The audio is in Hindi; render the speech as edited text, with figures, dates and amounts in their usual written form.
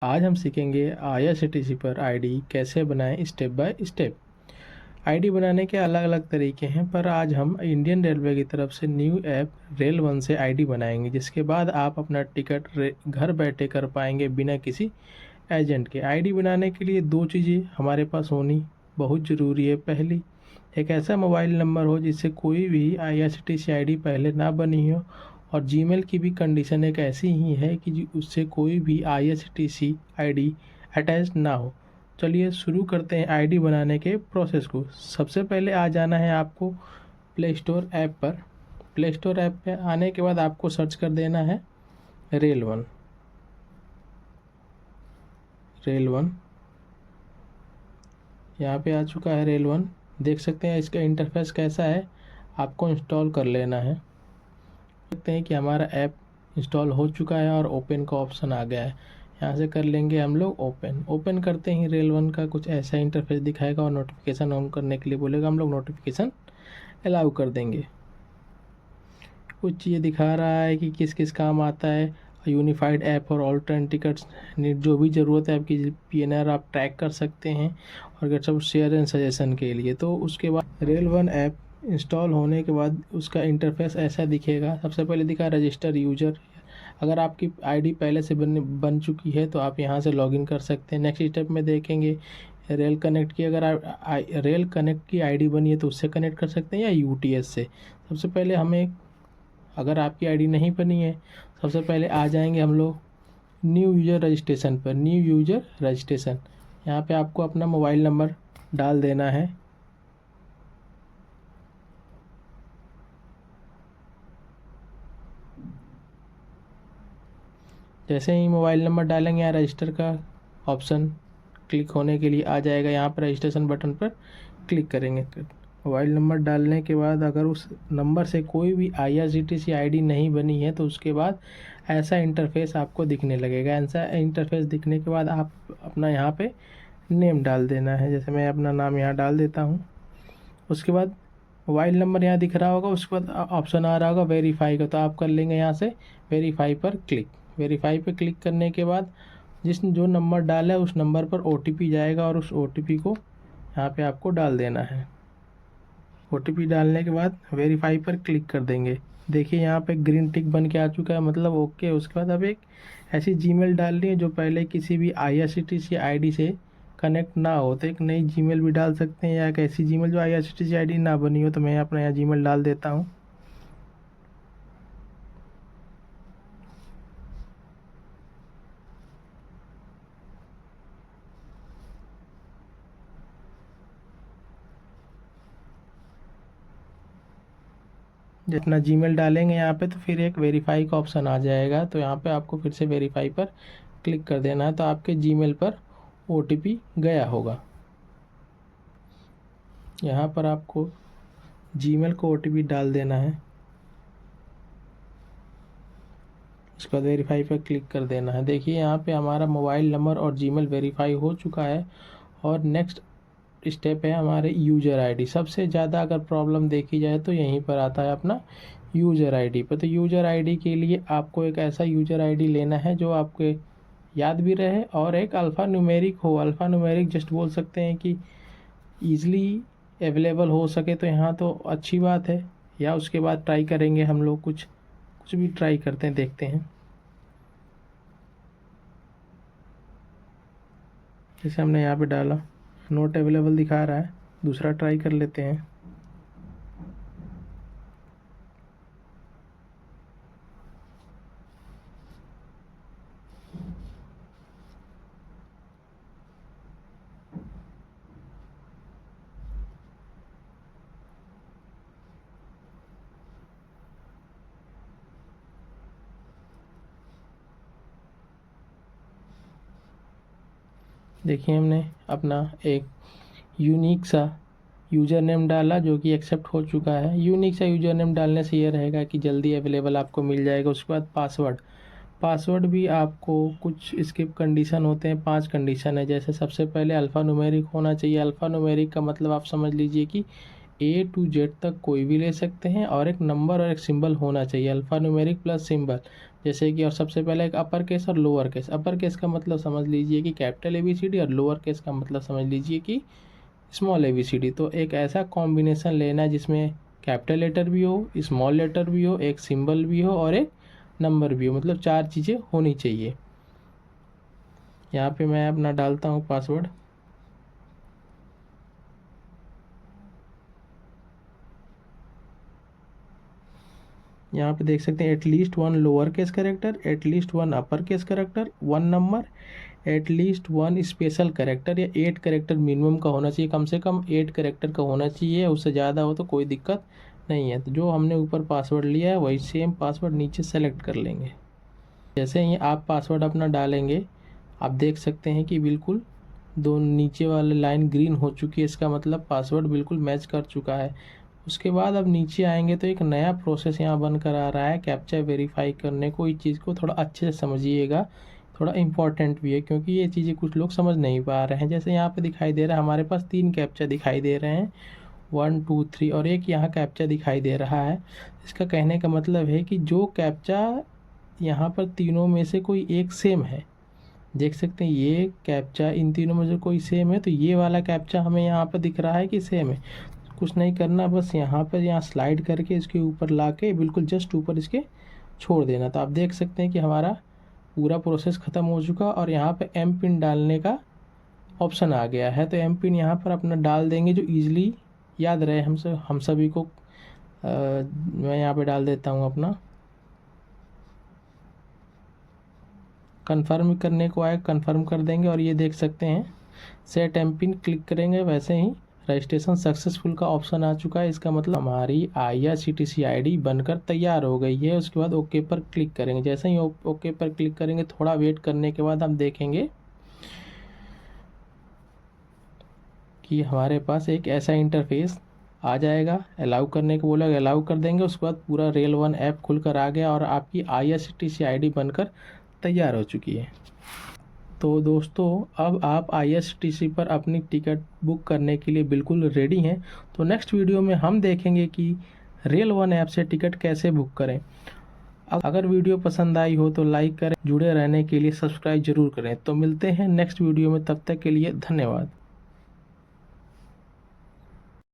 आज हम सीखेंगे IRCTC पर आईडी कैसे बनाएं स्टेप बाय स्टेप। आईडी बनाने के अलग अलग तरीके हैं, पर आज हम इंडियन रेलवे की तरफ से न्यू ऐप रेल वन से आईडी बनाएंगे, जिसके बाद आप अपना टिकट घर बैठे कर पाएंगे बिना किसी एजेंट के। आईडी बनाने के लिए दो चीज़ें हमारे पास होनी बहुत ज़रूरी है। पहली, एक ऐसा मोबाइल नंबर हो जिससे कोई भी IRCTC आईडी पहले ना बनी हो, और जीमेल की भी कंडीशन एक ऐसी ही है कि उससे कोई भी IRCTC आईडी अटैच ना हो। चलिए शुरू करते हैं आईडी बनाने के प्रोसेस को। सबसे पहले आ जाना है आपको प्ले स्टोर ऐप पर। प्ले स्टोर ऐप पे आने के बाद आपको सर्च कर देना है रेल वन। यहाँ पे आ चुका है रेल वन। देख सकते हैं इसका इंटरफेस कैसा है, आपको इंस्टॉल कर लेना है। देखते हैं कि हमारा ऐप इंस्टॉल हो चुका है और ओपन का ऑप्शन आ गया है। यहाँ से कर लेंगे हम लोग ओपन करते ही रेल वन का कुछ ऐसा इंटरफेस दिखाएगा और नोटिफिकेशन ऑन करने के लिए बोलेगा। हम लोग नोटिफिकेशन अलाउ कर देंगे। कुछ चीज़ें दिखा रहा है कि किस किस काम आता है। Unified app for all train tickets, जो भी ज़रूरत है आपकी PNR आप ट्रैक कर सकते हैं, और अगर सब शेयर एंड सजेशन के लिए। तो उसके बाद रेल वन ऐप इंस्टॉल होने के बाद उसका इंटरफेस ऐसा दिखेगा। सबसे पहले दिखा रजिस्टर यूजर। अगर आपकी आईडी पहले से बन चुकी है तो आप यहाँ से लॉगिन कर सकते हैं। नेक्स्ट स्टेप में देखेंगे रेल कनेक्ट की। अगर रेल कनेक्ट की आईडी बनी है तो उससे कनेक्ट कर सकते हैं या UTS से। सबसे पहले हमें, अगर आपकी आईडी नहीं बनी है, सबसे पहले आ जाएंगे हम लोग न्यू यूज़र रजिस्ट्रेशन पर। न्यू यूज़र रजिस्ट्रेशन, यहाँ पे आपको अपना मोबाइल नंबर डाल देना है। जैसे ही मोबाइल नंबर डालेंगे, यहाँ रजिस्टर का ऑप्शन क्लिक होने के लिए आ जाएगा। यहाँ पर रजिस्ट्रेशन बटन पर क्लिक करेंगे। मोबाइल नंबर डालने के बाद अगर उस नंबर से कोई भी IRCTC आईडी नहीं बनी है तो उसके बाद ऐसा इंटरफेस आपको दिखने लगेगा। ऐसा इंटरफेस दिखने के बाद आप अपना यहाँ पे नेम डाल देना है। जैसे मैं अपना नाम यहाँ डाल देता हूँ। उसके बाद मोबाइल नंबर यहाँ दिख रहा होगा, उसके बाद ऑप्शन आ रहा होगा वेरीफाई का, तो आप कर लेंगे यहाँ से वेरीफाई पर क्लिक। वेरीफाई पर क्लिक करने के बाद जो नंबर डाला है उस नंबर पर OTP जाएगा, और उस OTP को यहाँ पे आपको डाल देना है। OTP डालने के बाद वेरीफाई पर क्लिक कर देंगे। देखिए यहाँ पे ग्रीन टिक बन के आ चुका है, मतलब ओके। उसके बाद अब एक ऐसी जीमेल डालनी है जो पहले किसी भी IRCTC आईडी से कनेक्ट ना हो। तो एक नई जीमेल भी डाल सकते हैं, या एक ऐसी जीमेल जो IRCTC आईडी ना बनी हो। तो मैं अपना यहाँ जीमेल डाल देता हूँ। जितना जीमेल डालेंगे यहाँ पे, तो फिर एक वेरीफाई का ऑप्शन आ जाएगा। तो यहाँ पे आपको फिर से वेरीफाई पर क्लिक कर देना है, तो आपके जीमेल पर OTP गया होगा। यहाँ पर आपको जीमेल को OTP डाल देना है। उसके बाद वेरीफाई पर क्लिक कर देना है। देखिए यहाँ पे हमारा मोबाइल नंबर और जीमेल वेरीफाई हो चुका है। और नेक्स्ट स्टेप है हमारे यूज़र आईडी। सबसे ज़्यादा अगर प्रॉब्लम देखी जाए तो यहीं पर आता है अपना यूज़र आईडी पर। तो यूज़र आईडी के लिए आपको एक ऐसा यूज़र आईडी लेना है जो आपके याद भी रहे और एक अल्फ़ा न्यूमेरिक हो। अल्फ़ा न्यूमेरिक जस्ट बोल सकते हैं कि ईज़िली अवेलेबल हो सके तो यहाँ तो अच्छी बात है, या उसके बाद ट्राई करेंगे हम लोग कुछ भी ट्राई करते हैं, देखते हैं। जैसे हमने यहाँ पे डाला, नोट अवेलेबल दिखा रहा है। दूसरा ट्राई कर लेते हैं। देखिए हमने अपना एक यूनिक सा यूज़र नेम डाला जो कि एक्सेप्ट हो चुका है। यूनिक सा यूज़र नेम डालने से ये रहेगा कि जल्दी अवेलेबल आपको मिल जाएगा। उसके बाद पासवर्ड भी आपको कुछ इसके कंडीशन होते हैं। 5 कंडीशन है। जैसे सबसे पहले अल्फ़ा न्यूमेरिक होना चाहिए। अल्फ़ा न्यूमेरिक का मतलब आप समझ लीजिए कि A to Z तक कोई भी ले सकते हैं, और एक नंबर और एक सिंबल होना चाहिए। अल्फ़ा न्यूमेरिक प्लस सिंबल, जैसे कि, और सबसे पहले एक अपर केस और लोअर केस। अपर केस का मतलब समझ लीजिए कि कैपिटल ABCD, और लोअर केस का मतलब समझ लीजिए कि स्मॉल ABCD। तो एक ऐसा कॉम्बिनेशन लेना है जिसमें कैपिटल लेटर भी हो, स्मॉल लेटर भी हो, एक सिंबल भी हो और एक नंबर भी हो, मतलब 4 चीज़ें होनी चाहिए। यहाँ पे मैं अपना डालता हूँ पासवर्ड। यहाँ पे देख सकते हैं at least 1 lower case character, at least 1 upper case character, 1 number, at least 1 special character, या 8 कैरेक्टर मिनिमम का होना चाहिए। कम से कम 8 कैरेक्टर का होना चाहिए, उससे ज़्यादा हो तो कोई दिक्कत नहीं है। तो जो हमने ऊपर पासवर्ड लिया है वही सेम पासवर्ड नीचे सेलेक्ट कर लेंगे। जैसे ही आप पासवर्ड अपना डालेंगे, आप देख सकते हैं कि बिल्कुल दो नीचे वाले लाइन ग्रीन हो चुकी है, इसका मतलब पासवर्ड बिल्कुल मैच कर चुका है। उसके बाद अब नीचे आएंगे तो एक नया प्रोसेस यहाँ बनकर आ रहा है कैप्चा वेरीफाई करने को। इस चीज़ को थोड़ा अच्छे से समझिएगा, थोड़ा इम्पॉर्टेंट भी है, क्योंकि ये चीज़ें कुछ लोग समझ नहीं पा रहे हैं। जैसे यहाँ पे दिखाई दे रहा है हमारे पास 3 कैप्चा दिखाई दे रहे हैं, 1 2 3, और एक यहाँ कैप्चा दिखाई दे रहा है। इसका कहने का मतलब है कि जो कैप्चा यहाँ पर तीनों में से कोई एक सेम है, देख सकते हैं ये कैप्चा इन तीनों में से कोई सेम है, तो ये वाला कैप्चा हमें यहाँ पर दिख रहा है कि सेम है। कुछ नहीं करना, बस यहाँ पर यहाँ स्लाइड करके इसके ऊपर ला के बिल्कुल जस्ट ऊपर इसके छोड़ देना। तो आप देख सकते हैं कि हमारा पूरा प्रोसेस ख़त्म हो चुका, और यहाँ पे एम पिन डालने का ऑप्शन आ गया है। तो एम पिन यहाँ पर अपना डाल देंगे जो ईजिली याद रहे हम सभी को। मैं यहाँ पे डाल देता हूँ अपना, कन्फर्म करने को आए कन्फर्म कर देंगे, और ये देख सकते हैं सेट एम पिन क्लिक करेंगे, वैसे ही रजिस्ट्रेशन सक्सेसफुल का ऑप्शन आ चुका है। इसका मतलब हमारी IRCTC ID बनकर तैयार हो गई है। उसके बाद ओके पर क्लिक करेंगे। जैसे ही ओके पर क्लिक करेंगे, थोड़ा वेट करने के बाद हम देखेंगे कि हमारे पास एक ऐसा इंटरफेस आ जाएगा। अलाउ करने को बोला, अलाउ कर देंगे। उसके बाद पूरा रेल 1 ऐप खुलकर आ गया और आपकी IRCTC ID बनकर तैयार हो चुकी है। तो दोस्तों, अब आप IRCTC पर अपनी टिकट बुक करने के लिए बिल्कुल रेडी हैं। तो नेक्स्ट वीडियो में हम देखेंगे कि रेल 1 ऐप से टिकट कैसे बुक करें। अगर वीडियो पसंद आई हो तो लाइक करें, जुड़े रहने के लिए सब्सक्राइब जरूर करें। तो मिलते हैं नेक्स्ट वीडियो में, तब तक के लिए धन्यवाद।